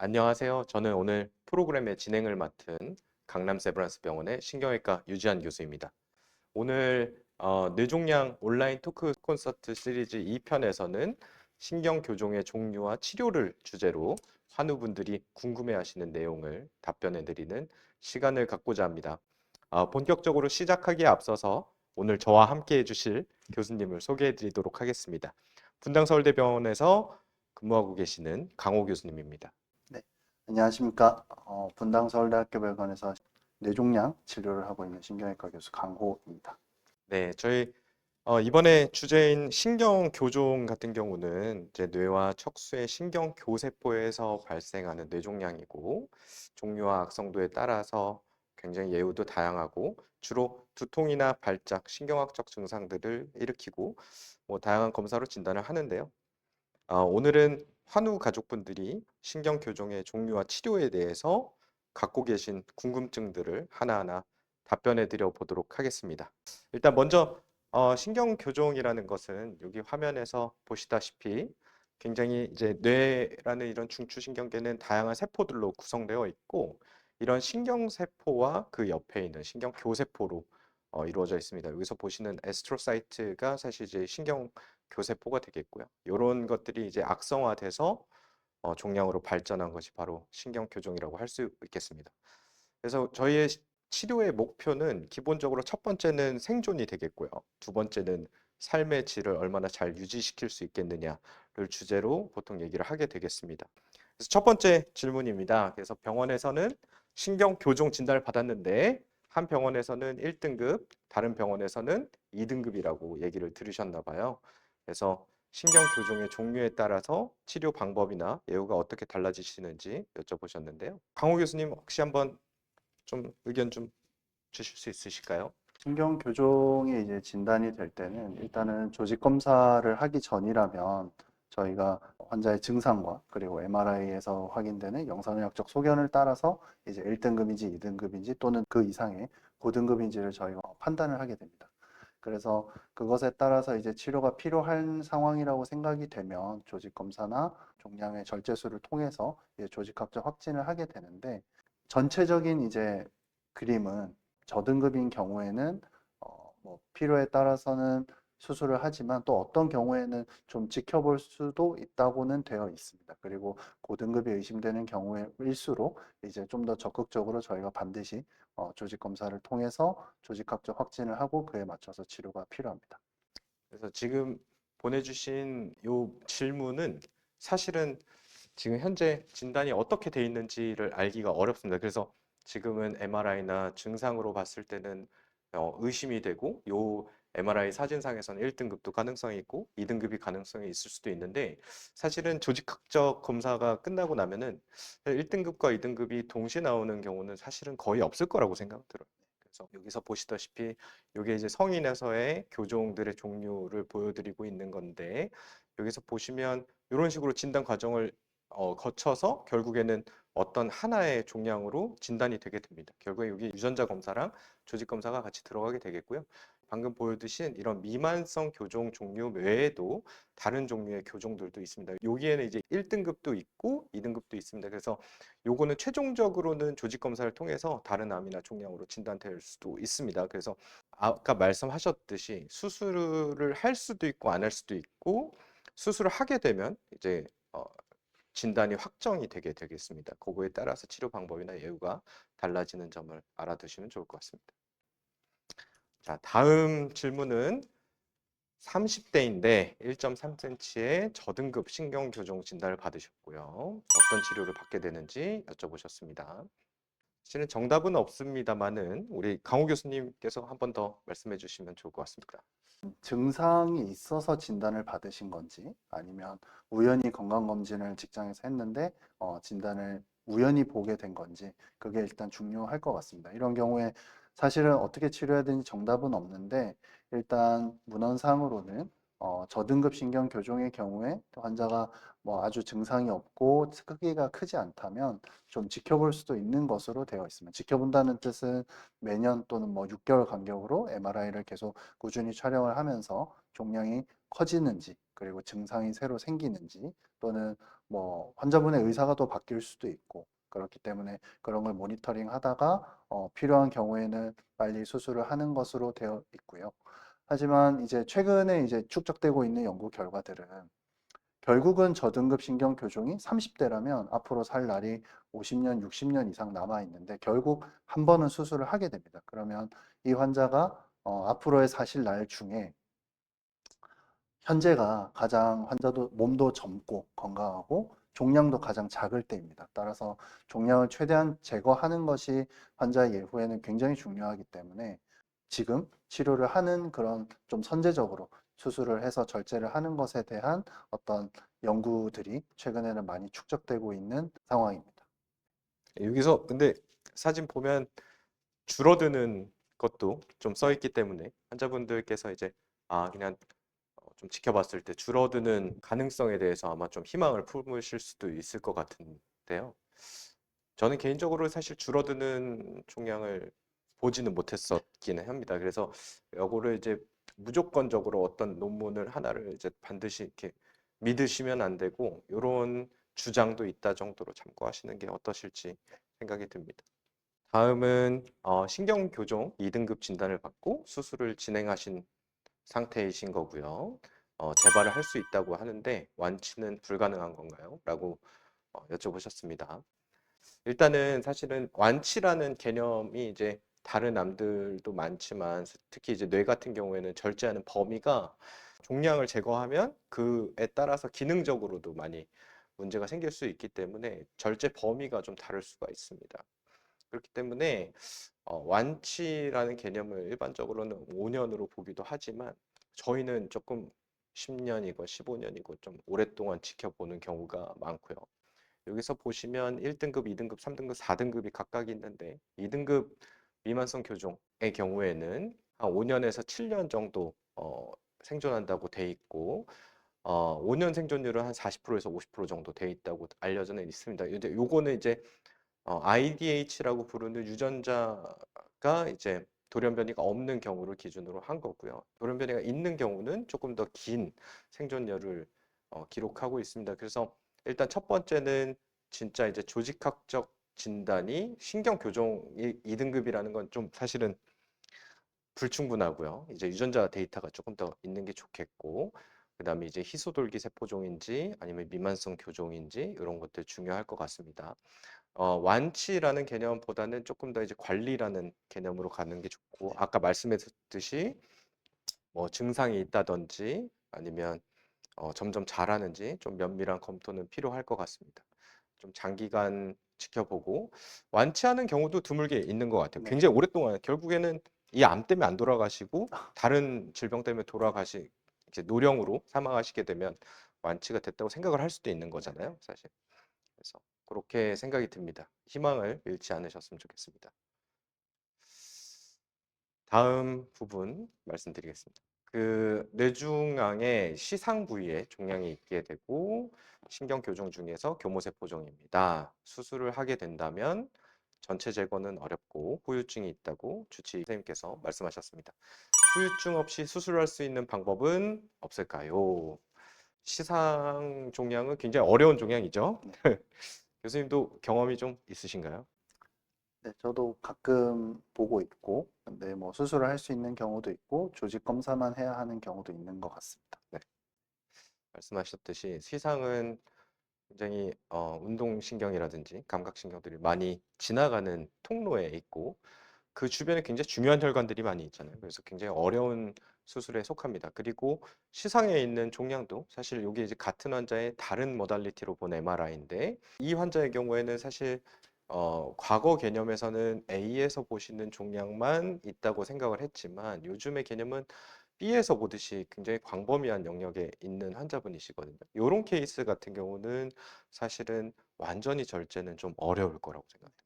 안녕하세요. 저는 오늘 프로그램의 진행을 맡은 강남 세브란스 병원의 신경외과 유지한 교수입니다. 오늘 뇌종양 온라인 토크 콘서트 시리즈 2편에서는 신경교종의 종류와 치료를 주제로 환우분들이 궁금해하시는 내용을 답변해드리는 시간을 갖고자 합니다. 본격적으로 시작하기에 앞서서 오늘 저와 함께 해주실 교수님을 소개해드리도록 하겠습니다. 분당서울대병원에서 근무하고 계시는 강호 교수님입니다. 네, 안녕하십니까. 분당서울대학교 병원에서 뇌종양 치료를 하고 있는 신경외과 교수 강호입니다. 네, 저희 이번에 주제인 신경교종 같은 경우는 이제 뇌와 척수의 신경교세포에서 발생하는 뇌종양이고 종류와 악성도에 따라서 굉장히 예후도 다양하고 주로 두통이나 발작, 신경학적 증상들을 일으키고 다양한 검사로 진단을 하는데요. 오늘은 환우 가족분들이 신경교종의 종류와 치료에 대해서 갖고 계신 궁금증들을 하나하나 답변해 드려 보도록 하겠습니다. 일단 먼저 신경교종이라는 것은 여기 화면에서 보시다시피 굉장히 이제 뇌라는 이런 중추신경계는 다양한 세포들로 구성되어 있고 이런 신경세포와 그 옆에 있는 신경교세포로 이루어져 있습니다. 여기서 보시는 에스트로사이트가 사실 이제 신경교세포가 되겠고요. 이런 것들이 이제 악성화돼서 종양으로 발전한 것이 바로 신경교종이라고 할 수 있겠습니다. 그래서 저희의 치료의 목표는 기본적으로 첫 번째는 생존이 되겠고요. 두 번째는 삶의 질을 얼마나 잘 유지시킬 수 있겠느냐를 주제로 보통 얘기를 하게 되겠습니다. 그래서 첫 번째 질문입니다. 그래서 병원에서는 신경교종 진단을 받았는데 한 병원에서는 1등급, 다른 병원에서는 2등급이라고 얘기를 들으셨나 봐요. 그래서 신경교종의 종류에 따라서 치료 방법이나 예후가 어떻게 달라지시는지 여쭤보셨는데요. 강호 교수님 혹시 한번 좀 의견 좀 주실 수 있으실까요? 신경교종이 이제 진단이 될 때는 일단은 조직 검사를 하기 전이라면 저희가 환자의 증상과 그리고 MRI에서 확인되는 영상의학적 소견을 따라서 이제 1등급인지 2등급인지 또는 그 이상의 고등급인지를 저희가 판단을 하게 됩니다. 그래서 그것에 따라서 이제 치료가 필요한 상황이라고 생각이 되면 조직 검사나 종양의 절제술을 통해서 이제 조직학적 확진을 하게 되는데 전체적인 이제 그림은 저등급인 경우에는 뭐 필요에 따라서는 수술을 하지만 또 어떤 경우에는 좀 지켜볼 수도 있다고는 되어 있습니다. 그리고 고등급이 의심되는 경우일수록 이제 좀 더 적극적으로 저희가 반드시 조직 검사를 통해서 조직학적 확진을 하고 그에 맞춰서 치료가 필요합니다. 그래서 지금 보내주신 요 질문은 사실은 지금 현재 진단이 어떻게 돼 있는지를 알기가 어렵습니다. 그래서 지금은 MRI나 증상으로 봤을 때는 의심이 되고 요 MRI 사진상에서는 1등급도 가능성이 있고 2등급이 가능성이 있을 수도 있는데 사실은 조직학적 검사가 끝나고 나면은 1등급과 2등급이 동시에 나오는 경우는 사실은 거의 없을 거라고 생각 들어요. 그래서 여기서 보시다시피 이게 이제 성인에서의 교종들의 종류를 보여드리고 있는 건데 여기서 보시면 이런 식으로 진단 과정을 거쳐서 결국에는 어떤 하나의 종양으로 진단이 되게 됩니다. 결국에 여기 유전자 검사랑 조직 검사가 같이 들어가게 되겠고요. 방금 보여주신 이런 미만성 교종 종류 외에도 다른 종류의 교종들도 있습니다. 여기에는 이제 1등급도 있고 2등급도 있습니다. 그래서 요거는 최종적으로는 조직 검사를 통해서 다른 암이나 종양으로 진단될 수도 있습니다. 그래서 아까 말씀하셨듯이 수술을 할 수도 있고 안 할 수도 있고 수술을 하게 되면 이제 진단이 확정이 되게 되겠습니다. 그거에 따라서 치료 방법이나 예후가 달라지는 점을 알아두시면 좋을 것 같습니다. 자, 다음 질문은 30대인데 1.3cm의 저등급 신경교종 진단을 받으셨고요. 어떤 치료를 받게 되는지 여쭤보셨습니다. 사실은 정답은 없습니다만은 우리 강호 교수님께서 한 번 더 말씀해 주시면 좋을 것 같습니다. 증상이 있어서 진단을 받으신 건지 아니면 우연히 건강검진을 직장에서 했는데 진단을 우연히 보게 된 건지 그게 일단 중요할 것 같습니다. 이런 경우에 사실은 어떻게 치료해야 되는지 정답은 없는데 일단 문헌상으로는 저등급 신경교종의 경우에 환자가 뭐 아주 증상이 없고 크기가 크지 않다면 좀 지켜볼 수도 있는 것으로 되어 있습니다. 지켜본다는 뜻은 매년 또는 뭐 6개월 간격으로 MRI를 계속 꾸준히 촬영을 하면서 종양이 커지는지 그리고 증상이 새로 생기는지, 또는 뭐 환자분의 의사가 또 바뀔 수도 있고, 그렇기 때문에 그런 걸 모니터링 하다가 필요한 경우에는 빨리 수술을 하는 것으로 되어 있고요. 하지만 이제 최근에 이제 축적되고 있는 연구 결과들은 결국은 저등급 신경 교종이 30대라면 앞으로 살 날이 50년, 60년 이상 남아 있는데 결국 한 번은 수술을 하게 됩니다. 그러면 이 환자가 앞으로의 사실 날 중에 현재가 가장 환자도 몸도 젊고 건강하고 종양도 가장 작을 때입니다. 따라서 종양을 최대한 제거하는 것이 환자 예후에는 굉장히 중요하기 때문에 지금 치료를 하는 그런 좀 선제적으로 수술을 해서 절제를 하는 것에 대한 어떤 연구들이 최근에는 많이 축적되고 있는 상황입니다. 여기서 근데 사진 보면 줄어드는 것도 좀 써 네. 있기 때문에 환자분들께서 이제 그냥 좀 지켜봤을 때 줄어드는 가능성에 대해서 아마 좀 희망을 품으실 수도 있을 것 같은데요. 저는 개인적으로 사실 줄어드는 종양을 보지는 못했었기는 합니다. 그래서 요거를 이제 무조건적으로 어떤 논문을 하나를 이제 반드시 이렇게 믿으시면 안 되고 요런 주장도 있다 정도로 참고하시는 게 어떠실지 생각이 듭니다. 다음은 신경교종 2등급 진단을 받고 수술을 진행하신 상태이신 거고요. 재발을 할 수 있다고 하는데 완치는 불가능한 건가요? 라고 여쭤보셨습니다. 일단은 사실은 완치라는 개념이 이제 다른 암들도 많지만 특히 이제 뇌 같은 경우에는 절제하는 범위가 종양을 제거하면 그에 따라서 기능적으로도 많이 문제가 생길 수 있기 때문에 절제 범위가 좀 다를 수가 있습니다. 그렇기 때문에 완치라는 개념을 일반적으로는 5년으로 보기도 하지만 저희는 조금 10년이고 15년이고 좀 오랫동안 지켜보는 경우가 많고요. 여기서 보시면 1등급, 2등급, 3등급, 4등급이 각각 있는데 2등급 미만성 교종의 경우에는 한 5년에서 7년 정도 생존한다고 돼 있고 5년 생존율은 한 40%에서 50% 정도 돼 있다고 알려져 있습니다. 이제 요거는 이제 IDH라고 부르는 유전자가 이제 돌연변이가 없는 경우를 기준으로 한 거고요. 돌연변이가 있는 경우는 조금 더 긴 생존율을 기록하고 있습니다. 그래서 일단 첫 번째는 진짜 이제 조직학적 진단이 신경교종이 2등급이라는 건 좀 사실은 불충분하고요. 이제 유전자 데이터가 조금 더 있는 게 좋겠고, 그다음에 이제 희소돌기 세포종인지 아니면 미만성 교종인지 이런 것들 중요할 것 같습니다. 완치라는 개념보다는 조금 더 이제 관리라는 개념으로 가는 게 좋고, 아까 말씀했듯이 뭐 증상이 있다든지 아니면 점점 잘하는지 좀 면밀한 검토는 필요할 것 같습니다. 좀 장기간 지켜보고 완치하는 경우도 드물게 있는 것 같아요. 네. 굉장히 오랫동안 결국에는 이 암 때문에 안 돌아가시고 다른 질병 때문에 이제 노령으로 사망하시게 되면 완치가 됐다고 생각을 할 수도 있는 거잖아요, 사실. 그래서 그렇게 생각이 듭니다. 희망을 잃지 않으셨으면 좋겠습니다. 다음 부분 말씀드리겠습니다. 그 뇌중앙의 시상 부위에 종양이 있게 되고 신경교종 중에서 교모세포종입니다. 수술을 하게 된다면 전체 제거는 어렵고 후유증이 있다고 주치 선생님께서 말씀하셨습니다. 후유증 없이 수술할 수 있는 방법은 없을까요? 시상 종양은 굉장히 어려운 종양이죠. 네. 교수님도 경험이 좀 있으신가요? 네, 저도 가끔 보고 있고, 근데 뭐 수술을 할 수 있는 경우도 있고, 조직 검사만 해야 하는 경우도 있는 것 같습니다. 네. 말씀하셨듯이 시상은 굉장히 운동신경이라든지 감각신경들이 많이 지나가는 통로에 있고 그 주변에 굉장히 중요한 혈관들이 많이 있잖아요. 그래서 굉장히 어려운 수술에 속합니다. 그리고 시상에 있는 종양도 사실 여기 이제 같은 환자의 다른 모달리티로 본 MRI인데 이 환자의 경우에는 사실 과거 개념에서는 A에서 보시는 종양만 있다고 생각을 했지만 요즘의 개념은 B에서 보듯이 굉장히 광범위한 영역에 있는 환자분이시거든요. 이런 케이스 같은 경우는 사실은 완전히 절제는 좀 어려울 거라고 생각합니다.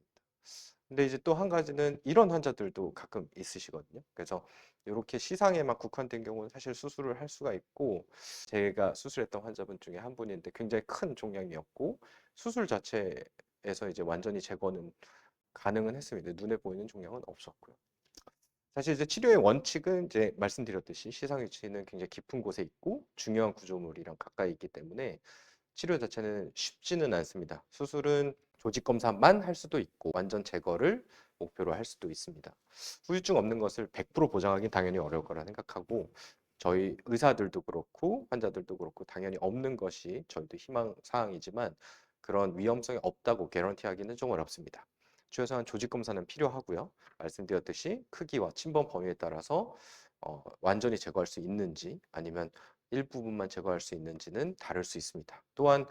근데 이제 또 한 가지는 이런 환자들도 가끔 있으시거든요. 그래서 이렇게 시상에만 국한된 경우는 사실 수술을 할 수가 있고 제가 수술했던 환자분 중에 한 분인데 굉장히 큰 종양이었고 수술 자체에서 이제 완전히 제거는 가능은 했습니다. 눈에 보이는 종양은 없었고요. 사실 이제 치료의 원칙은 이제 말씀드렸듯이 시상 위치는 굉장히 깊은 곳에 있고 중요한 구조물이랑 가까이 있기 때문에 치료 자체는 쉽지는 않습니다. 수술은 조직 검사만 할 수도 있고 완전 제거를 목표로 할 수도 있습니다. 후유증 없는 것을 100% 보장하기는 당연히 어려울 거라 생각하고 저희 의사들도 그렇고 환자들도 그렇고 당연히 없는 것이 저희도 희망 사항이지만 그런 위험성이 없다고 개런티하기는 좀 어렵습니다. 최소한 조직 검사는 필요하고요. 말씀드렸듯이 크기와 침범 범위에 따라서 완전히 제거할 수 있는지 아니면 일부분만 제거할 수 있는지는 다를 수 있습니다. 또한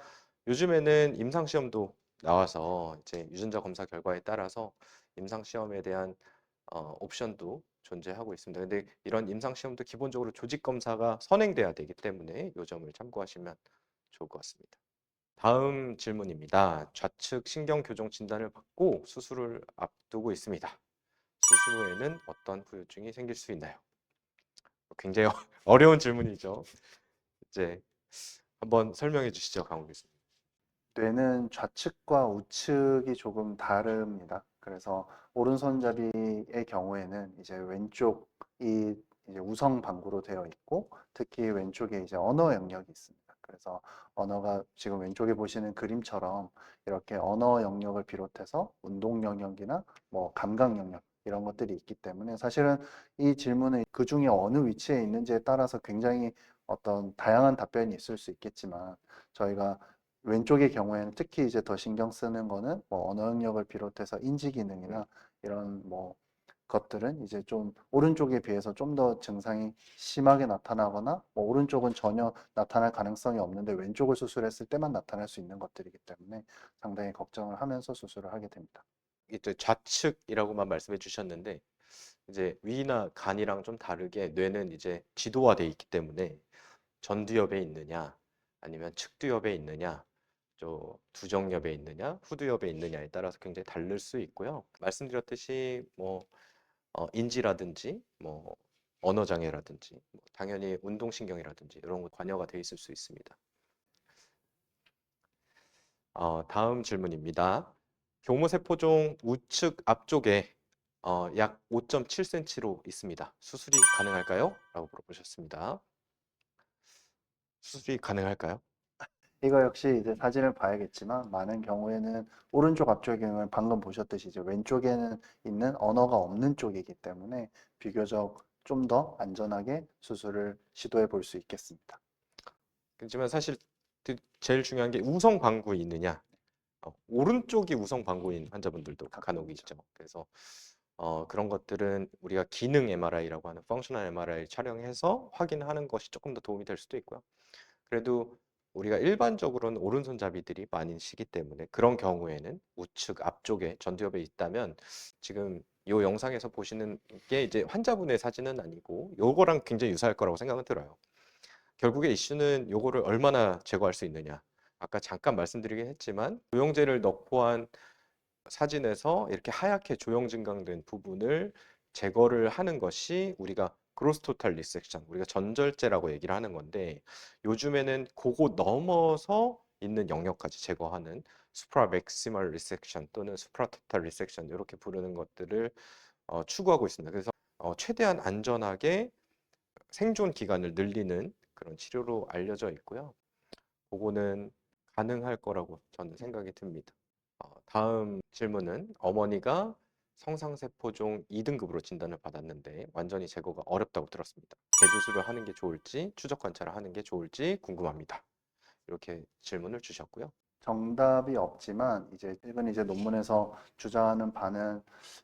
요즘에는 임상시험도 나와서 이제 유전자 검사 결과에 따라서 임상시험에 대한 옵션도 존재하고 있습니다. 근데 이런 임상시험도 기본적으로 조직 검사가 선행돼야 되기 때문에 요 점을 참고하시면 좋을 것 같습니다. 다음 질문입니다. 좌측 신경교종 진단을 받고 수술을 앞두고 있습니다. 수술 후에는 어떤 후유증이 생길 수 있나요? 굉장히 어려운 질문이죠. 이제 한번 설명해 주시죠, 강호 교수님. 뇌는 좌측과 우측이 조금 다릅니다. 그래서 오른손잡이의 경우에는 이제 왼쪽이 이제 우성 방구로 되어 있고 특히 왼쪽에 이제 언어 영역이 있습니다. 그래서 언어가 지금 왼쪽에 보시는 그림처럼 이렇게 언어 영역을 비롯해서 운동 영역이나 뭐 감각 영역 이런 것들이 있기 때문에 사실은 이 질문은 그 중에 어느 위치에 있는지에 따라서 굉장히 어떤 다양한 답변이 있을 수 있겠지만 저희가 왼쪽의 경우에는 특히 이제 더 신경 쓰는 거는 뭐 언어 영역을 비롯해서 인지 기능이나 이런 뭐 것들은 이제 좀 오른쪽에 비해서 좀 더 증상이 심하게 나타나거나 뭐 오른쪽은 전혀 나타날 가능성이 없는데 왼쪽을 수술했을 때만 나타날 수 있는 것들이기 때문에 상당히 걱정을 하면서 수술을 하게 됩니다. 이제 좌측이라고만 말씀해 주셨는데 이제 위나 간이랑 좀 다르게 뇌는 이제 지도화돼 있기 때문에 전두엽에 있느냐 아니면 측두엽에 있느냐 저 두정엽에 있느냐 후두엽에 있느냐에 따라서 굉장히 다를 수 있고요. 말씀드렸듯이 뭐 인지라든지 뭐 언어 장애라든지 뭐 당연히 운동신경이라든지 이런 거 관여가 돼 있을 수 있습니다. 다음 질문입니다. 교무세포종 우측 앞쪽에 약 5.7cm로 있습니다. 수술이 가능할까요? 라고 물어보셨습니다. 수술이 가능할까요? 이거 역시 이제 사진을 봐야겠지만 많은 경우에는 오른쪽 앞쪽의 경우는 방금 보셨듯이 이제 왼쪽에는 있는 언어가 없는 쪽이기 때문에 비교적 좀 더 안전하게 수술을 시도해 볼 수 있겠습니다. 그렇지만 사실 제일 중요한 게 우성 방구에 있느냐 오른쪽이 우성 방구인 환자분들도 가끔 간혹 있죠. 있죠. 그래서 그런 것들은 우리가 기능 MRI라고 하는 펑셔널 MRI 촬영해서 확인하는 것이 조금 더 도움이 될 수도 있고요. 그래도 우리가 일반적으로는 오른손잡이들이 많으시기 때문에 그런 경우에는 우측 앞쪽에 전두엽에 있다면 지금 이 영상에서 보시는 게 이제 환자분의 사진은 아니고 요거랑 굉장히 유사할 거라고 생각은 들어요. 결국에 이슈는 요거를 얼마나 제거할 수 있느냐. 아까 잠깐 말씀드리긴 했지만 조영제를 넣고 한 사진에서 이렇게 하얗게 조형 증강된 부분을 제거를 하는 것이 우리가 그로스 토탈 리섹션, 우리가 전절제라고 얘기를 하는 건데 요즘에는 그거 넘어서 있는 영역까지 제거하는 수프라 맥시멀 리섹션 또는 수프라 토탈 리섹션 이렇게 부르는 것들을 추구하고 있습니다. 그래서 최대한 안전하게 생존 기간을 늘리는 그런 치료로 알려져 있고요. 그거는 가능할 거라고 저는 생각이 듭니다. 다음 질문은 어머니가 성상세포종 2등급으로 진단을 받았는데 완전히 제거가 어렵다고 들었습니다. 대두술을 하는 게 좋을지 추적 관찰을 하는 게 좋을지 궁금합니다. 이렇게 질문을 주셨고요. 정답이 없지만 이제 최근 이제 논문에서 주장하는 바는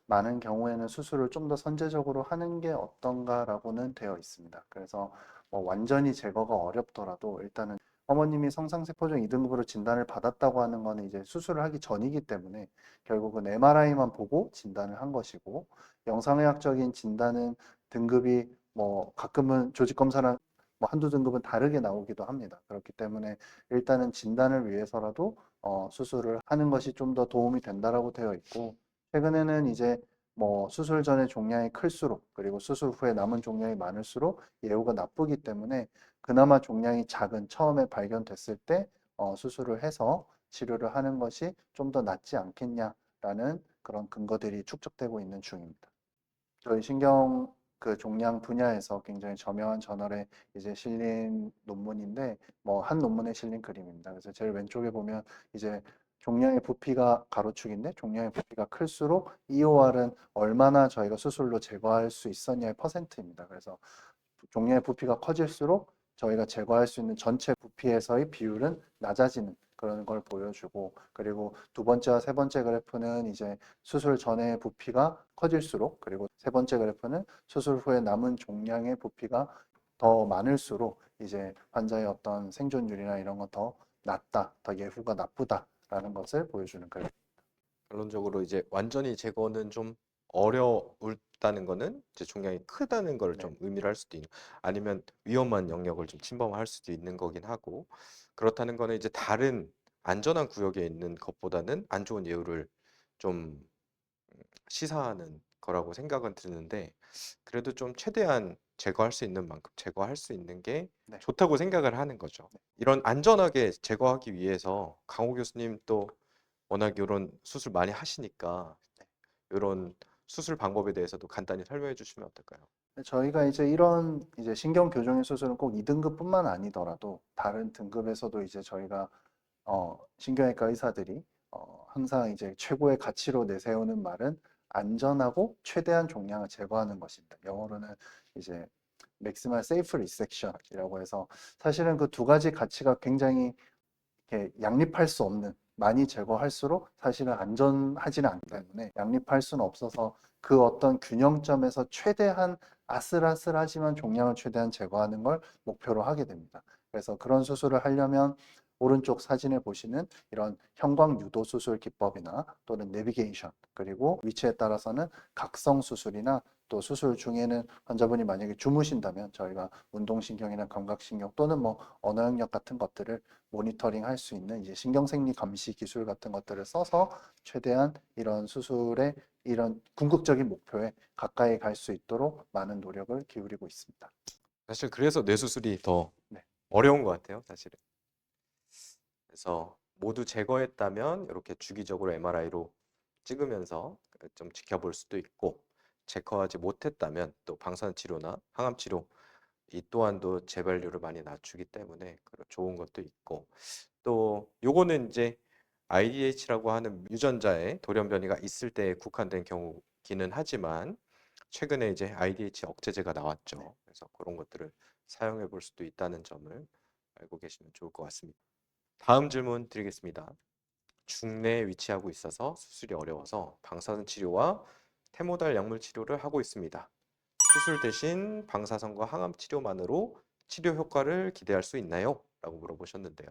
많은 경우에는 수술을 좀 더 선제적으로 하는 게 어떤가라고는 되어 있습니다. 그래서 뭐 완전히 제거가 어렵더라도 일단은 어머님이 성상세포종 2등급으로 진단을 받았다고 하는 거는 이제 수술을 하기 전이기 때문에 결국은 MRI만 보고 진단을 한 것이고 영상의학적인 진단은 등급이 뭐 가끔은 조직 검사랑 뭐 한두 등급은 다르게 나오기도 합니다. 그렇기 때문에 일단은 진단을 위해서라도 수술을 하는 것이 좀 더 도움이 된다라고 되어 있고 최근에는 이제 뭐 수술 전에 종양이 클수록 그리고 수술 후에 남은 종양이 많을수록 예후가 나쁘기 때문에 그나마 종양이 작은 처음에 발견됐을 때 수술을 해서 치료를 하는 것이 좀 더 낫지 않겠냐라는 그런 근거들이 축적되고 있는 중입니다. 저희 신경 그 종양 분야에서 굉장히 저명한 저널에 이제 실린 논문인데 뭐 한 논문에 실린 그림입니다. 그래서 제일 왼쪽에 보면 이제 종양의 부피가 가로축인데 종양의 부피가 클수록 EOR은 얼마나 저희가 수술로 제거할 수 있었냐의 퍼센트입니다. 그래서 종양의 부피가 커질수록 저희가 제거할 수 있는 전체 부피에서의 비율은 낮아지는 그런 걸 보여주고, 그리고 두 번째와 세 번째 그래프는 이제 수술 전의 부피가 커질수록, 그리고 세 번째 그래프는 수술 후에 남은 종양의 부피가 더 많을수록 이제 환자의 어떤 생존율이나 이런 건 더 낮다, 더 예후가 나쁘다라는 것을 보여주는 그래프. 결론적으로 이제 완전히 제거는 좀 어려울다는 거는 이제 종양이 크다는 걸 네, 좀 의미를 할 수도 있는, 아니면 위험한 영역을 좀 침범할 수도 있는 거긴 하고, 그렇다는 거는 이제 다른 안전한 구역에 있는 것보다는 안 좋은 예후를 좀 시사하는 거라고 생각은 드는데, 그래도 좀 최대한 제거할 수 있는 만큼 제거할 수 있는 게 네. 좋다고 생각을 하는 거죠. 이런 안전하게 제거하기 위해서 강호 교수님 또 워낙 이런 수술 많이 하시니까 이런 수술 방법에 대해서도 간단히 설명해 주시면 어떨까요? 저희가 이제 이런 이제 신경 교정의 수술은 꼭 2등급뿐만 아니더라도 다른 등급에서도 이제 저희가 신경외과 의사들이 항상 이제 최고의 가치로 내세우는 말은 안전하고 최대한 종양을 제거하는 것입니다. 영어로는 이제 Maximal Safe Resection이라고 해서 사실은 그 두 가지 가치가 굉장히 이렇게 양립할 수 없는, 많이 제거할수록 사실은 안전하지는 않기 네. 때문에 양립할 수는 없어서 그 어떤 균형점에서 최대한 아슬아슬하지만 종양을 최대한 제거하는 걸 목표로 하게 됩니다. 그래서 그런 수술을 하려면 오른쪽 사진에 보시는 이런 형광 유도 수술 기법이나 또는 내비게이션, 그리고 위치에 따라서는 각성 수술이나 또 수술 중에는 환자분이 만약에 주무신다면 저희가 운동신경이나 감각신경 또는 뭐 언어 영역 같은 것들을 모니터링 할 수 있는 이제 신경생리 감시 기술 같은 것들을 써서 최대한 이런 수술의 이런 궁극적인 목표에 가까이 갈 수 있도록 많은 노력을 기울이고 있습니다. 사실 그래서 뇌수술이 더 네, 어려운 것 같아요, 사실은. 그래서 모두 제거했다면 이렇게 주기적으로 MRI로 찍으면서 좀 지켜볼 수도 있고, 제거하지 못했다면 또 방사선 치료나 항암 치료 이 또한도 재발률을 많이 낮추기 때문에 좋은 것도 있고, 또 요거는 이제 IDH라고 하는 유전자의 돌연 변이가 있을 때 국한된 경우기는 하지만 최근에 이제 IDH 억제제가 네. 나왔죠. 그래서 그런 것들을 사용해 볼 수도 있다는 점을 알고 계시면 좋을 것 같습니다. 다음 질문 드리겠습니다. 중내에 위치하고 있어서 수술이 어려워서 방사선 치료와 테모달 약물 치료를 하고 있습니다. 수술 대신 방사선과 항암 치료만으로 치료 효과를 기대할 수 있나요? 라고 물어보셨는데요.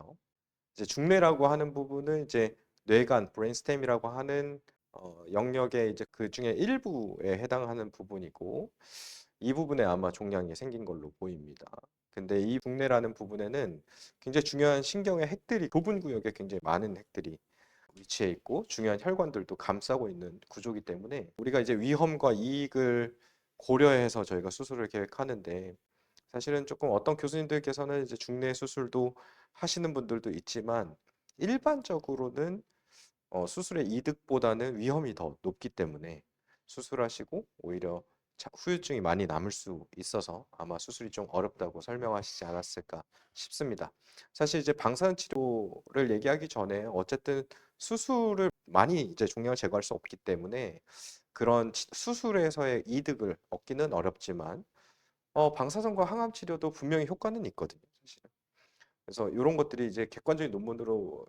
이제 중뇌라고 하는 부분은 이제 뇌간, 브레인스템이라고 하는 영역의 이제 그 중에 일부에 해당하는 부분이고, 이 부분에 아마 종양이 생긴 걸로 보입니다. 근데 이 중뇌라는 부분에는 굉장히 중요한 신경의 핵들이, 부분 구역에 굉장히 많은 핵들이 위치해 있고 중요한 혈관들도 감싸고 있는 구조이기 때문에 우리가 이제 위험과 이익을 고려해서 저희가 수술을 계획하는데, 사실은 조금 어떤 교수님들께서는 이제 중내 수술도 하시는 분들도 있지만 일반적으로는 수술의 이득보다는 위험이 더 높기 때문에 수술하시고 오히려 후유증이 많이 남을 수 있어서 아마 수술이 좀 어렵다고 설명하시지 않았을까 싶습니다. 사실 이제 방사선 치료를 얘기하기 전에 어쨌든 수술을 많이 이제 종양을 제거할 수 없기 때문에 그런 수술에서의 이득을 얻기는 어렵지만 방사선과 항암 치료도 분명히 효과는 있거든요, 사실은. 그래서 이런 것들이 이제 객관적인 논문으로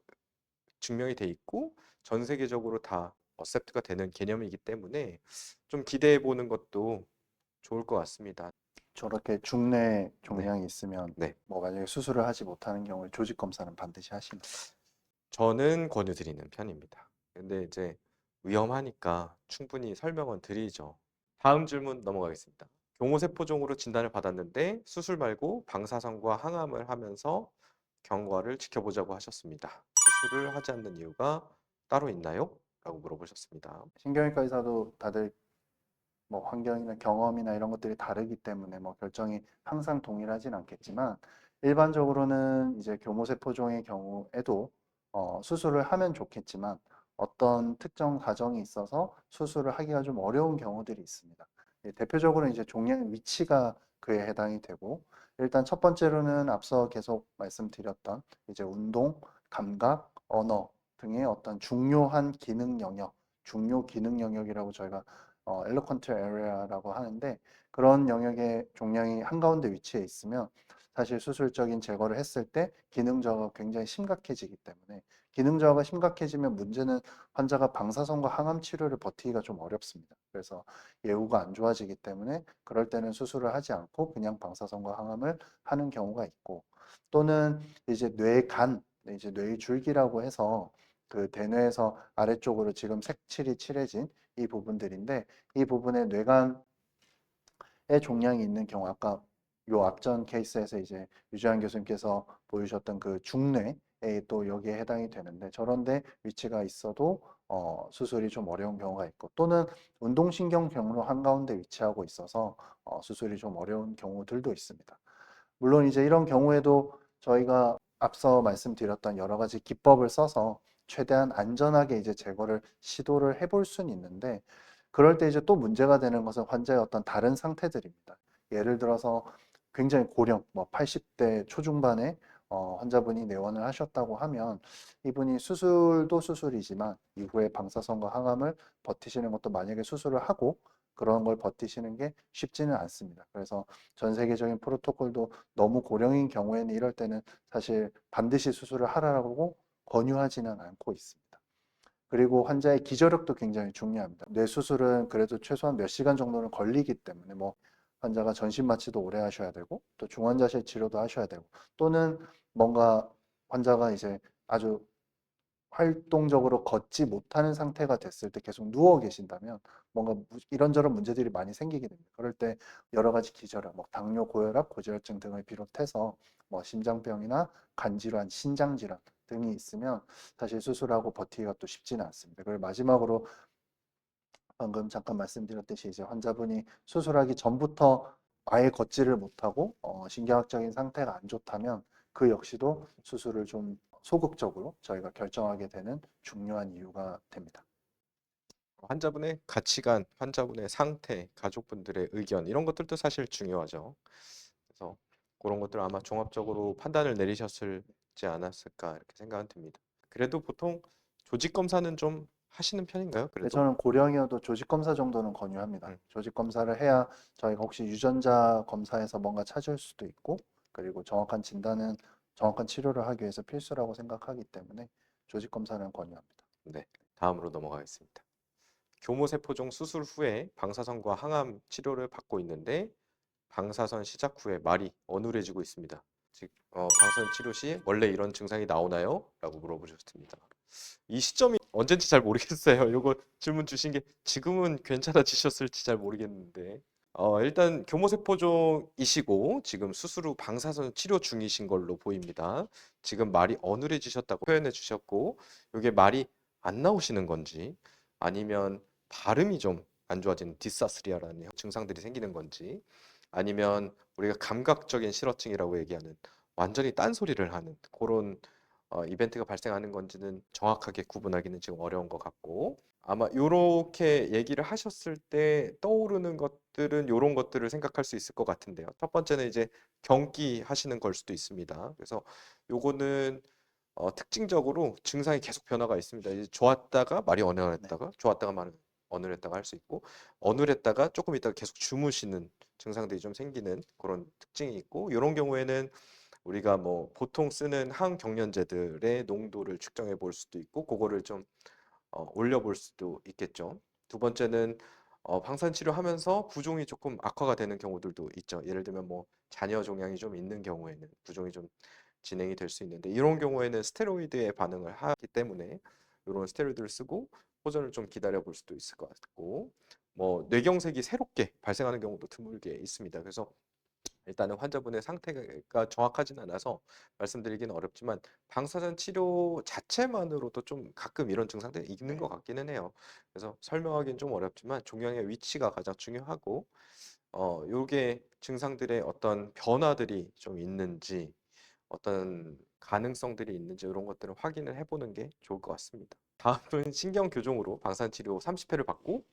증명이 돼 있고 전 세계적으로 다 어셉트가 되는 개념이기 때문에 좀 기대해 보는 것도 좋을 것 같습니다. 저렇게 중내 네, 종양이 있으면 네. 뭐 만약에 수술을 하지 못하는 경우에 조직 검사는 반드시 하시나요? 저는 권유드리는 편입니다. 근데 이제 위험하니까 충분히 설명은 드리죠. 다음 질문 넘어가겠습니다. 경호세포종으로 진단을 받았는데 수술 말고 방사선과 항암을 하면서 경과를 지켜보자고 하셨습니다. 수술을 하지 않는 이유가 따로 있나요? 라고 물어보셨습니다. 신경외과 의사도 다들 뭐 환경이나 경험이나 이런 것들이 다르기 때문에 뭐 결정이 항상 동일하진 않겠지만 일반적으로는 이제 교모세포종의 경우에도 수술을 하면 좋겠지만 어떤 특정 과정이 있어서 수술을 하기가 좀 어려운 경우들이 있습니다. 대표적으로 이제 종양 위치가 그에 해당이 되고, 일단 첫 번째로는 앞서 계속 말씀드렸던 이제 운동, 감각, 언어 등의 어떤 중요한 기능 영역, 중요 기능 영역이라고 저희가 엘로컨트 에리아라고 하는데, 그런 영역의 종양이 한가운데 위치해 있으면 사실 수술적인 제거를 했을 때 기능 저하가 굉장히 심각해지기 때문에, 기능 저하가 심각해지면 문제는 환자가 방사선과 항암 치료를 버티기가 좀 어렵습니다. 그래서 예후가 안 좋아지기 때문에 그럴 때는 수술을 하지 않고 그냥 방사선과 항암을 하는 경우가 있고, 또는 이제 뇌간, 이제 뇌줄기라고 해서 그 대뇌에서 아래쪽으로 지금 색칠이 칠해진 이 부분들인데, 이 부분에 뇌간에 종양이 있는 경우, 아까 요 앞전 케이스에서 이제 유재환 교수님께서 보여주셨던 그 중뇌에 또 여기에 해당이 되는데, 저런데 위치가 있어도 수술이 좀 어려운 경우가 있고, 또는 운동신경 경로 한가운데 위치하고 있어서 수술이 좀 어려운 경우들도 있습니다. 물론 이제 이런 경우에도 저희가 앞서 말씀드렸던 여러 가지 기법을 써서 최대한 안전하게 이제 제거를 시도를 해볼 수는 있는데, 그럴 때 이제 또 문제가 되는 것은 환자의 어떤 다른 상태들입니다. 예를 들어서 굉장히 고령, 뭐 80대 초중반에 환자분이 내원을 하셨다고 하면, 이분이 수술도 수술이지만 이후에 방사선과 항암을 버티시는 것도, 만약에 수술을 하고 그런 걸 버티시는 게 쉽지는 않습니다. 그래서 전 세계적인 프로토콜도 너무 고령인 경우에는 이럴 때는 사실 반드시 수술을 하라고 권유하지는 않고 있습니다. 그리고 환자의 기저력도 굉장히 중요합니다. 뇌 수술은 그래도 최소한 몇 시간 정도는 걸리기 때문에, 뭐 환자가 전신 마취도 오래 하셔야 되고, 또 중환자실 치료도 하셔야 되고, 또는 뭔가 환자가 이제 아주 활동적으로 걷지 못하는 상태가 됐을 때 계속 누워 계신다면 뭔가 이런저런 문제들이 많이 생기게 됩니다. 그럴 때 여러 가지 기저력, 뭐 당뇨, 고혈압, 고지혈증 등을 비롯해서 뭐 심장병이나 간질환, 신장질환 등이 있으면 사실 수술하고 버티기가 또 쉽지는 않습니다. 그리고 마지막으로 방금 잠깐 말씀드렸듯이 이제 환자분이 수술하기 전부터 아예 걷지를 못하고 신경학적인 상태가 안 좋다면, 그 역시도 수술을 좀 소극적으로 저희가 결정하게 되는 중요한 이유가 됩니다. 환자분의 가치관, 환자분의 상태, 가족분들의 의견 이런 것들도 사실 중요하죠. 그래서 그런 것들 아마 종합적으로 판단을 내리셨을지 않았을까 이렇게 생각은 듭니다. 그래도 보통 조직 검사는 좀 하시는 편인가요? 네, 그래도? 저는 고령이어도 조직 검사 정도는 권유합니다. 음, 조직 검사를 해야 저희가 혹시 유전자 검사에서 뭔가 찾을 수도 있고, 그리고 정확한 진단은, 정확한 치료를 하기 위해서 필수라고 생각하기 때문에 조직 검사는 권유합니다. 네. 다음으로 넘어가겠습니다. 교모세포종 수술 후에 방사선과 항암 치료를 받고 있는데 방사선 시작 후에 말이 어눌해지고 있습니다. 즉, 방사선 치료 시 원래 이런 증상이 나오나요? 라고 물어보셨습니다. 이 시점이 언젠지 잘 모르겠어요. 요거 질문 주신 게 지금은 괜찮아지셨을지 잘 모르겠는데. 일단 교모세포종이시고 지금 수술 후 방사선 치료 중이신 걸로 보입니다. 지금 말이 어눌해지셨다고 표현해 주셨고, 이게 말이 안 나오시는 건지 아니면 발음이 좀 안 좋아지는 디스아스리아라는 증상들이 생기는 건지, 아니면 우리가 감각적인 실어증이라고 얘기하는 완전히 딴소리를 하는 그런 이벤트가 발생하는 건지는 정확하게 구분하기는 지금 어려운 것 같고, 아마 이렇게 얘기를 하셨을 때 떠오르는 것들은 이런 것들을 생각할 수 있을 것 같은데요. 첫 번째는 이제 경기 하시는 걸 수도 있습니다. 그래서 요거는 특징적으로 증상이 계속 변화가 있습니다. 이제 좋았다가 말이 네. 어눌했다가 좋았다가 말이 어눌했다가 할 수 있고, 어눌했다가 조금 있다가 계속 주무시는 증상들이 좀 생기는 그런 특징이 있고, 이런 경우에는 우리가 뭐 보통 쓰는 항경련제들의 농도를 측정해 볼 수도 있고, 그거를 좀 올려볼 수도 있겠죠. 두 번째는 방사선 치료하면서 부종이 조금 악화가 되는 경우들도 있죠. 예를 들면 뭐 자녀 종양이 좀 있는 경우에는 부종이 좀 진행이 될 수 있는데, 이런 경우에는 스테로이드에 반응을 하기 때문에 이런 스테로이드를 쓰고 호전을 좀 기다려 볼 수도 있을 것 같고, 뭐 뇌경색이 새롭게 발생하는 경우도 드물게 있습니다. 그래서 일단은 환자분의 상태가 정확하진 않아서 말씀드리기는 어렵지만 방사선 치료 자체만으로도 좀 가끔 이런 증상들이 있는 네. 것 같기는 해요. 그래서 설명하기는 좀 어렵지만 종양의 위치가 가장 중요하고, 요게 증상들의 어떤 변화들이 좀 있는지, 어떤 가능성들이 있는지 이런 것들을 확인을 해보는 게 좋을 것 같습니다. 다음은 신경교종으로 방사선 치료 30회를 받고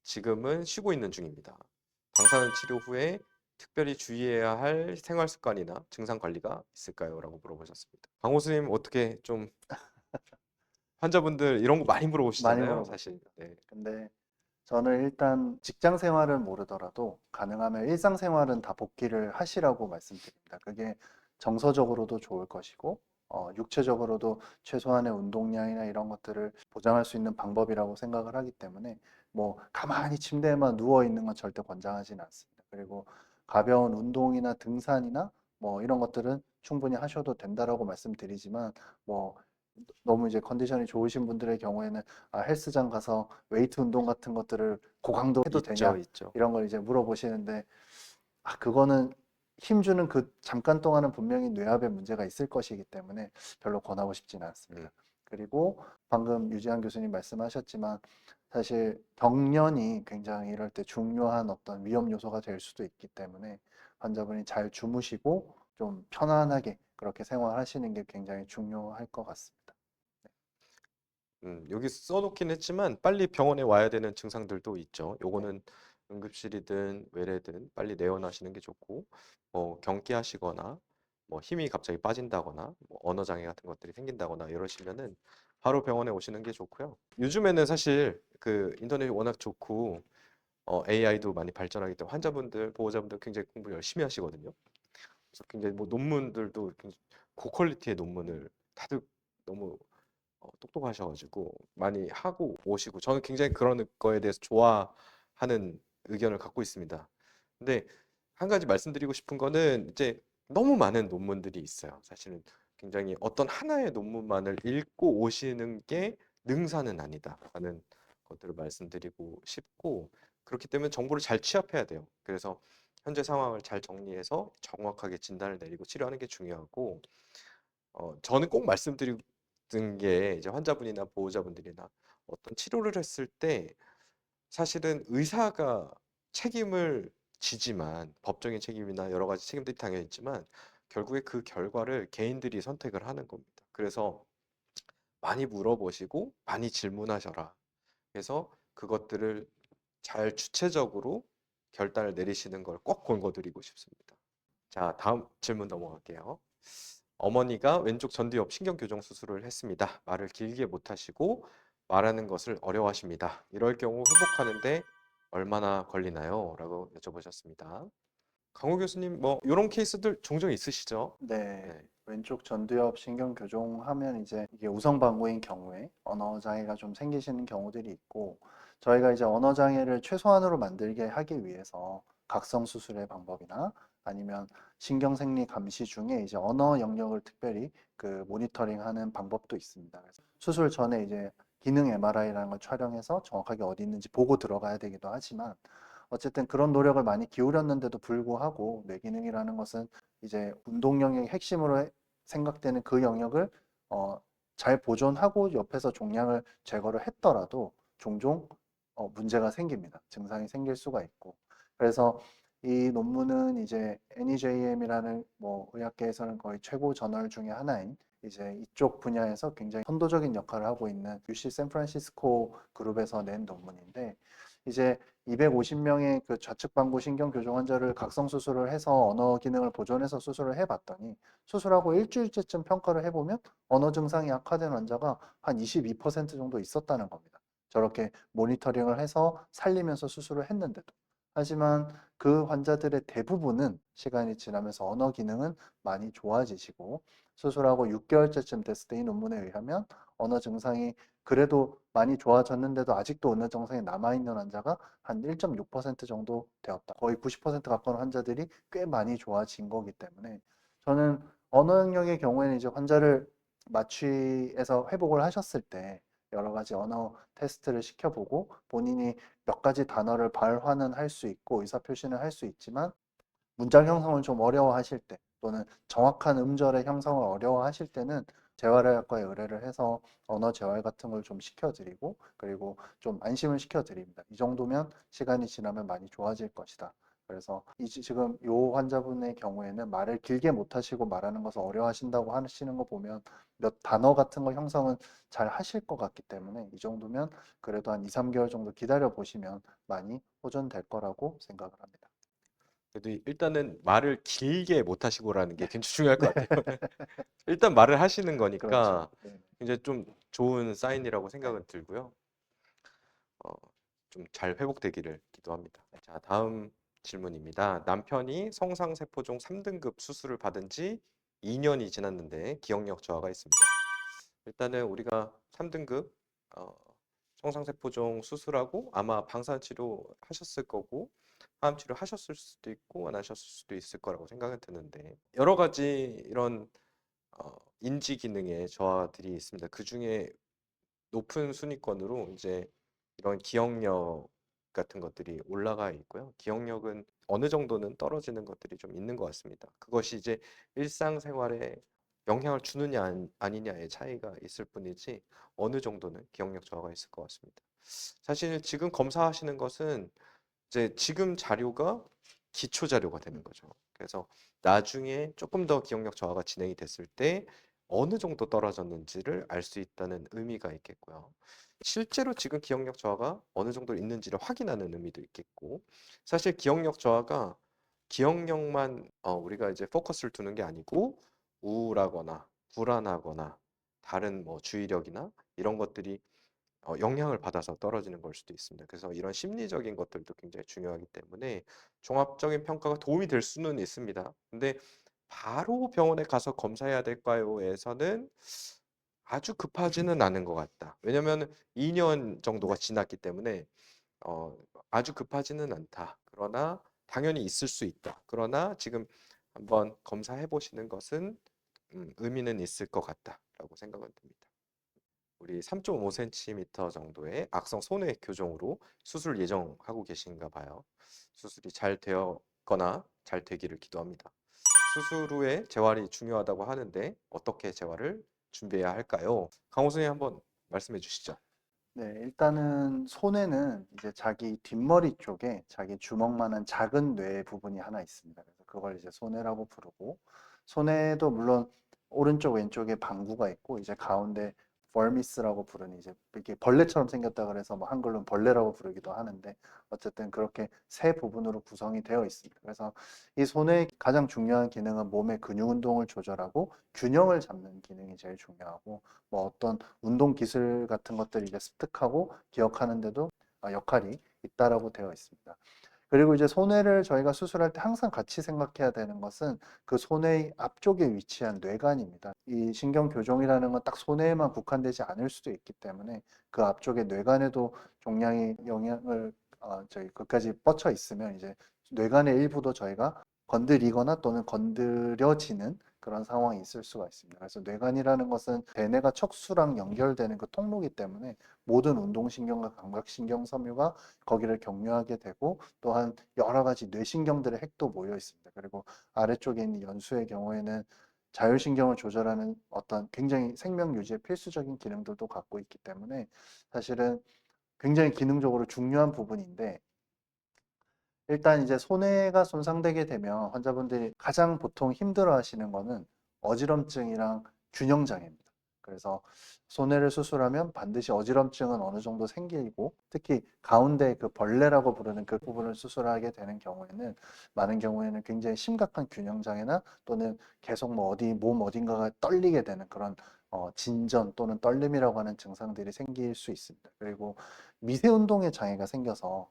지금은 쉬고 있는 중입니다. 방사능 치료 후에 특별히 주의해야 할 생활 습관이나 증상 관리가 있을까요? 라고 물어보셨습니다. 강 교수님 어떻게 좀 환자분들 이런 거 많이 많이 물어보시잖아요, 물어봤어요. 사실. 네. 근데 저는 일단 직장 생활은 모르더라도 가능하면 일상생활은 다 복귀를 하시라고 말씀드립니다. 그게 정서적으로도 좋을 것이고, 육체적으로도 최소한의 운동량이나 이런 것들을 보장할 수 있는 방법이라고 생각을 하기 때문에, 뭐, 가만히 침대에만 누워 있는 건 절대 권장하지는 않습니다. 그리고 가벼운 운동이나 등산이나 뭐 이런 것들은 충분히 하셔도 된다라고 말씀드리지만, 뭐, 너무 이제 컨디션이 좋으신 분들의 경우에는 헬스장 가서 웨이트 운동 같은 것들을 고강도 해도 있죠, 되냐? 있죠. 이런 걸 이제 물어보시는데, 그거는 힘주는 그 잠깐 동안은 분명히 뇌압에 문제가 있을 것이기 때문에 별로 권하고 싶지는 음, 않습니다. 그리고 방금 유지한 교수님 말씀하셨지만 사실 경련이 굉장히 이럴 때 중요한 어떤 위험 요소가 될 수도 있기 때문에 환자분이 잘 주무시고 좀 편안하게 그렇게 생활하시는 게 굉장히 중요할 것 같습니다. 여기 써놓긴 했지만 빨리 병원에 와야 되는 증상들도 있죠. 요거는 응급실이든 외래든 빨리 내원하시는 게 좋고, 뭐 경기하시거나 뭐 힘이 갑자기 빠진다거나 뭐 언어 장애 같은 것들이 생긴다거나 이러시면은 바로 병원에 오시는 게 좋고요. 요즘에는 사실 그 인터넷이 워낙 좋고 AI도 많이 발전하기 때문에 환자분들, 보호자분들 굉장히 공부 열심히 하시거든요. 그래서 굉장히 뭐 논문들도 굉장히 고퀄리티의 논문을 다들 너무 똑똑하셔가지고 많이 하고 오시고 저는 굉장히 그런 거에 대해서 좋아하는 의견을 갖고 있습니다. 근데 한 가지 말씀드리고 싶은 거는 이제 너무 많은 논문들이 있어요. 사실은 굉장히 어떤 하나의 논문만을 읽고 오시는 게 능사는 아니다라는 것들을 말씀드리고 싶고 그렇기 때문에 정보를 잘 취합해야 돼요. 그래서 현재 상황을 잘 정리해서 정확하게 진단을 내리고 치료하는 게 중요하고 저는 꼭 말씀드리는 게 이제 환자분이나 보호자분들이나 어떤 치료를 했을 때 사실은 의사가 책임을 지지만 법적인 책임이나 여러 가지 책임들이 당연히 있지만 결국에 그 결과를 개인들이 선택을 하는 겁니다. 그래서 많이 물어보시고 많이 질문하셔라. 그래서 그것들을 잘 주체적으로 결단을 내리시는 걸 꼭 권고드리고 싶습니다. 자, 다음 질문 넘어갈게요. 어머니가 왼쪽 전두엽 신경교정 수술을 했습니다. 말을 길게 못하시고 말하는 것을 어려워하십니다. 이럴 경우 회복하는데 얼마나 걸리나요? 라고 여쭤보셨습니다. 강호 교수님, 뭐 이런 케이스들 종종 있으시죠? 네, 네. 왼쪽 전두엽 신경 교정하면 이제 이게 우성방구인 경우에 언어 장애가 좀 생기시는 경우들이 있고 저희가 이제 언어 장애를 최소한으로 만들게 하기 위해서 각성 수술의 방법이나 아니면 신경생리 감시 중에 이제 언어 영역을 특별히 그 모니터링하는 방법도 있습니다. 그래서 수술 전에 이제 기능 MRI라는 걸 촬영해서 정확하게 어디 있는지 보고 들어가야 되기도 하지만 어쨌든 그런 노력을 많이 기울였는데도 불구하고 뇌기능이라는 것은 이제 운동 영역의 핵심으로 생각되는 그 영역을 어, 잘 보존하고 옆에서 종양을 제거를 했더라도 종종 문제가 생깁니다. 증상이 생길 수가 있고. 그래서 이 논문은 이제 NEJM이라는 뭐 의학계에서는 거의 최고 저널 중에 하나인 이제 이쪽 분야에서 굉장히 선도적인 역할을 하고 있는 UC 샌프란시스코 그룹에서 낸 논문인데 이제 250명의 그 좌측 방구 신경 교정 환자를 각성 수술을 해서 언어 기능을 보존해서 수술을 해봤더니 수술하고 일주일째쯤 평가를 해보면 언어 증상이 악화된 환자가 한 22% 정도 있었다는 겁니다. 저렇게 모니터링을 해서 살리면서 수술을 했는데도. 하지만 그 환자들의 대부분은 시간이 지나면서 언어 기능은 많이 좋아지시고 수술하고 6개월째쯤 됐을 때 이 논문에 의하면 언어 증상이 그래도 많이 좋아졌는데도 아직도 언어 증상이 남아있는 환자가 한 1.6% 정도 되었다. 거의 90% 가까운 환자들이 꽤 많이 좋아진 거기 때문에 저는 언어 영역의 경우에는 이제 환자를 마취해서 회복을 하셨을 때 여러 가지 언어 테스트를 시켜보고 본인이 몇 가지 단어를 발화는 할 수 있고 의사표시는 할 수 있지만 문장 형성을 좀 어려워하실 때 또는 정확한 음절의 형성을 어려워하실 때는 재활의학과에 의뢰를 해서 언어 재활 같은 걸 좀 시켜드리고 그리고 좀 안심을 시켜드립니다. 이 정도면 시간이 지나면 많이 좋아질 것이다. 그래서 지금 이 환자분의 경우에는 말을 길게 못하시고 말하는 것을 어려워하신다고 하시는 거 보면 몇 단어 같은 거 형성은 잘 하실 것 같기 때문에 이 정도면 그래도 한 2, 3개월 정도 기다려 보시면 많이 호전될 거라고 생각을 합니다. 그래도 일단은 말을 길게 못 하시고라는 게 굉장히 중요할 네, 것 같아요. 일단 말을 하시는 그렇죠. 거니까 네, 이제 좀 좋은 사인이라고 네, 생각은 들고요. 어, 좀 잘 회복되기를 기도합니다. 자, 다음 질문입니다. 남편이 성상세포종 3등급 수술을 받은 지 2년이 지났는데 기억력 저하가 있습니다. 일단은 우리가 3등급 성상세포종 수술하고 아마 방사치료 하셨을 거고 항암치료 하셨을 수도 있고 안 하셨을 수도 있을 거라고 생각은 드는데 여러 가지 이런 인지 기능의 저하들이 있습니다. 그 중에 높은 순위권으로 이제 이런 기억력 같은 것들이 올라가 있고요. 기억력은 어느 정도는 떨어지는 것들이 좀 있는 것 같습니다. 그것이 이제 일상생활에 영향을 주느냐 아니냐의 차이가 있을 뿐이지 어느 정도는 기억력 저하가 있을 것 같습니다. 사실 지금 검사하시는 것은 이제 지금 자료가 기초 자료가 되는 거죠. 그래서 나중에 조금 더 기억력 저하가 진행이 됐을 때 어느 정도 떨어졌는지를 알 수 있다는 의미가 있겠고요. 실제로 지금 기억력 저하가 어느 정도 있는지를 확인하는 의미도 있겠고, 사실 기억력 저하가 기억력만 우리가 이제 포커스를 두는 게 아니고 우울하거나 불안하거나 다른 뭐 주의력이나 이런 것들이 영향을 받아서 떨어지는 걸 수도 있습니다. 그래서 이런 심리적인 것들도 굉장히 중요하기 때문에 종합적인 평가가 도움이 될 수는 있습니다. 근데 바로 병원에 가서 검사해야 될까요?에서는 아주 급하지는 않은 것 같다. 왜냐하면 2년 정도가 네. 지났기 때문에 어, 아주 급하지는 않다. 그러나 당연히 있을 수 있다. 그러나 지금 한번 검사해 보시는 것은 의미는 있을 것 같다라고 생각은 듭니다. 우리 3.5cm 정도의 악성 손해 교정으로 수술 예정하고 계신가 봐요. 수술이 잘 되었거나 잘 되기를 기도합니다. 수술 후에 재활이 중요하다고 하는데 어떻게 재활을 준비해야 할까요? 강호 선생님 한번 말씀해 주시죠. 네, 일단은 손에는 이제 자기 뒷머리 쪽에 자기 주먹만한 작은 뇌 부분이 하나 있습니다. 그래서 그걸 이제 손해라고 부르고, 손해도 물론 오른쪽 왼쪽에 방구가 있고, 이제 가운데 벌미스라고 부르는 이제 이렇게 벌레처럼 생겼다 그래서 뭐 한글로는 벌레라고 부르기도 하는데, 어쨌든 그렇게 세 부분으로 구성이 되어 있습니다. 그래서 이 손의 가장 중요한 기능은 몸의 근육 운동을 조절하고 균형을 잡는 기능이 제일 중요하고, 뭐 어떤 운동 기술 같은 것들을 이제 습득하고 기억하는데도 역할이 있다라고 되어 있습니다. 그리고 이제 손해를 저희가 수술할 때 항상 같이 생각해야 되는 것은 그 손의 앞쪽에 위치한 뇌관입니다. 이 신경 교종이라는 건 딱 손해에만 국한되지 않을 수도 있기 때문에 그 앞쪽에 뇌관에도 종양이 영향을 저희 끝까지 뻗쳐 있으면 이제 뇌관의 일부도 저희가 건드리거나 또는 건드려지는 그런 상황이 있을 수가 있습니다. 그래서 뇌관이라는 것은 대뇌가 척수랑 연결되는 그 통로이기 때문에 모든 운동신경과 감각신경 섬유가 거기를 경유하게 되고 또한 여러 가지 뇌신경들의 핵도 모여 있습니다. 그리고 아래쪽에 있는 연수의 경우에는 자율신경을 조절하는 어떤 굉장히 생명 유지에 필수적인 기능들도 갖고 있기 때문에 사실은 굉장히 기능적으로 중요한 부분인데 일단 이제 손해가 손상되게 되면 환자분들이 가장 보통 힘들어 하시는 거는 어지럼증이랑 균형 장애입니다. 그래서 손해를 수술하면 반드시 어지럼증은 어느 정도 생기고 특히 가운데 그 벌레라고 부르는 그 부분을 수술하게 되는 경우에는 많은 경우에는 굉장히 심각한 균형 장애나 또는 계속 뭐 어디 몸 어딘가가 떨리게 되는 그런 진전 또는 떨림이라고 하는 증상들이 생길 수 있습니다. 그리고 미세 운동에 장애가 생겨서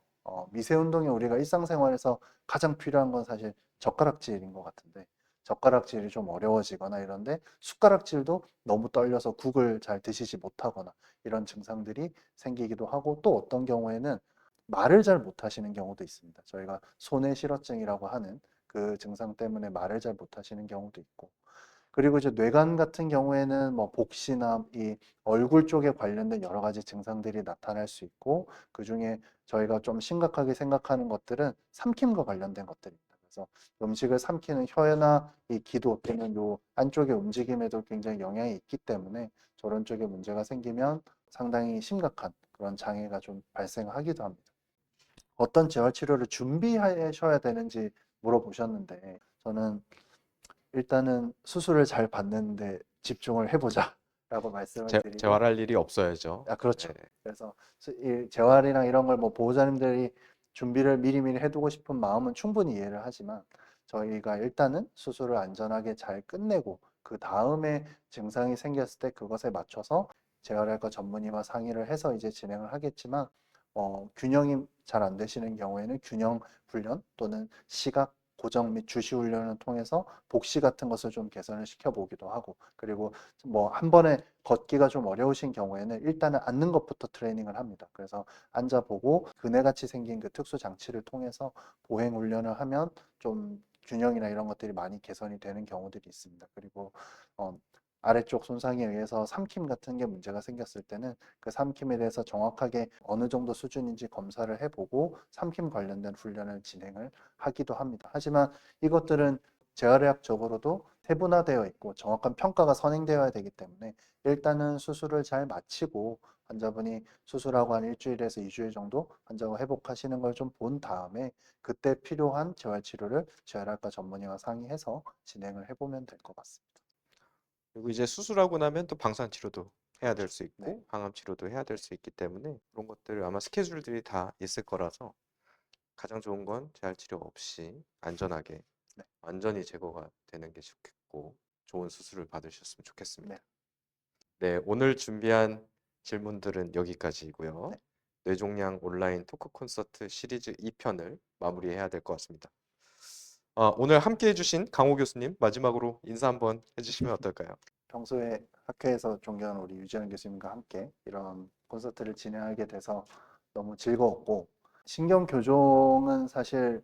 미세 운동이 우리가 일상생활에서 가장 필요한 건 사실 젓가락질인 것 같은데 젓가락질이 좀 어려워지거나 이런데 숟가락질도 너무 떨려서 국을 잘 드시지 못하거나 이런 증상들이 생기기도 하고 또 어떤 경우에는 말을 잘 못하시는 경우도 있습니다. 저희가 손해실어증이라고 하는 그 증상 때문에 말을 잘 못하시는 경우도 있고 그리고 이제 뇌관 같은 경우에는 뭐 복시나 이 얼굴 쪽에 관련된 여러 가지 증상들이 나타날 수 있고 그중에 저희가 좀 심각하게 생각하는 것들은 삼킴과 관련된 것들입니다. 그래서 음식을 삼키는 혀나 이 기도 또는 요 안쪽의 움직임에도 굉장히 영향이 있기 때문에 저런 쪽에 문제가 생기면 상당히 심각한 그런 장애가 좀 발생하기도 합니다. 어떤 재활 치료를 준비하셔야 되는지 물어보셨는데 저는 일단은 수술을 잘 받는데 집중을 해보자라고 말씀을 드리고, 재활할 일이 없어야죠. 네. 그렇죠. 그래서 이 재활이랑 이런 걸 뭐 보호자님들이 준비를 미리미리 해두고 싶은 마음은 충분히 이해를 하지만 저희가 일단은 수술을 안전하게 잘 끝내고 그 다음에 증상이 생겼을 때 그것에 맞춰서 재활의학과 전문의와 상의를 해서 이제 진행을 하겠지만 균형이 잘 안 되시는 경우에는 균형 훈련 또는 시각 고정 및 주시 훈련을 통해서 복시 같은 것을 좀 개선을 시켜보기도 하고 그리고 뭐 한 번에 걷기가 좀 어려우신 경우에는 일단은 앉는 것부터 트레이닝을 합니다. 그래서 앉아보고 그네같이 생긴 그 특수 장치를 통해서 보행 훈련을 하면 좀 균형이나 이런 것들이 많이 개선이 되는 경우들이 있습니다. 그리고 어, 아래쪽 손상에 의해서 삼킴 같은 게 문제가 생겼을 때는 그 삼킴에 대해서 정확하게 어느 정도 수준인지 검사를 해보고 삼킴 관련된 훈련을 진행을 하기도 합니다. 하지만 이것들은 재활의학적으로도 세분화되어 있고 정확한 평가가 선행되어야 되기 때문에 일단은 수술을 잘 마치고 환자분이 수술하고 한 일주일에서 2주일 정도 환자가 회복하시는 걸 좀 본 다음에 그때 필요한 재활치료를 재활의학과 전문의와 상의해서 진행을 해보면 될 것 같습니다. 그리고 이제 수술하고 나면 또 방사선 치료도 해야 될 그렇죠. 수 네, 있고 항암 치료도 해야 될 수 있기 때문에 그런 것들 아마 스케줄들이 다 있을 거라서 가장 좋은 건 재활 치료 없이 안전하게 네, 완전히 제거가 되는 게 좋겠고 좋은 수술을 받으셨으면 네, 좋겠습니다. 네, 오늘 준비한 질문들은 여기까지이고요. 네. 뇌종양 온라인 토크 콘서트 시리즈 2편을 마무리해야 될 것 같습니다. 오늘 함께 해주신 강호 교수님 마지막으로 인사 한번 해주시면 어떨까요? 평소에 학회에서 존경하는 우리 유지현 교수님과 함께 이런 콘서트를 진행하게 돼서 너무 즐거웠고 신경교종은 사실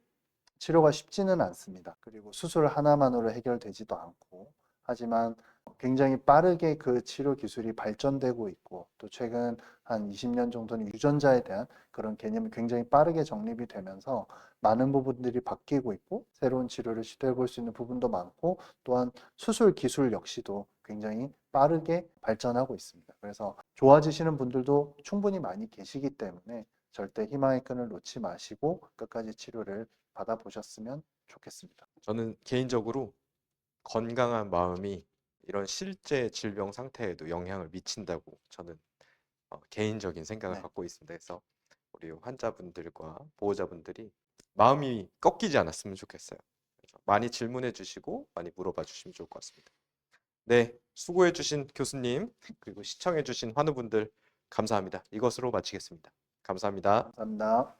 치료가 쉽지는 않습니다. 그리고 수술 하나만으로 해결되지도 않고 하지만 굉장히 빠르게 그 치료 기술이 발전되고 있고 또 최근 한 20년 정도는 유전자에 대한 그런 개념이 굉장히 빠르게 정립이 되면서 많은 부분들이 바뀌고 있고 새로운 치료를 시도해 볼 수 있는 부분도 많고 또한 수술 기술 역시도 굉장히 빠르게 발전하고 있습니다. 그래서 좋아지시는 분들도 충분히 많이 계시기 때문에 절대 희망의 끈을 놓지 마시고 끝까지 치료를 받아보셨으면 좋겠습니다. 저는 개인적으로 건강한 마음이 이런 실제 질병 상태에도 영향을 미친다고 저는 개인적인 생각을 네, 갖고 있습니다. 그래서 우리 환자분들과 보호자분들이 마음이 꺾이지 않았으면 좋겠어요. 그래서 많이 질문해 주시고 많이 물어봐 주시면 좋을 것 같습니다. 네, 수고해 주신 교수님 그리고 시청해 주신 환우분들 감사합니다. 이것으로 마치겠습니다. 감사합니다. 감사합니다.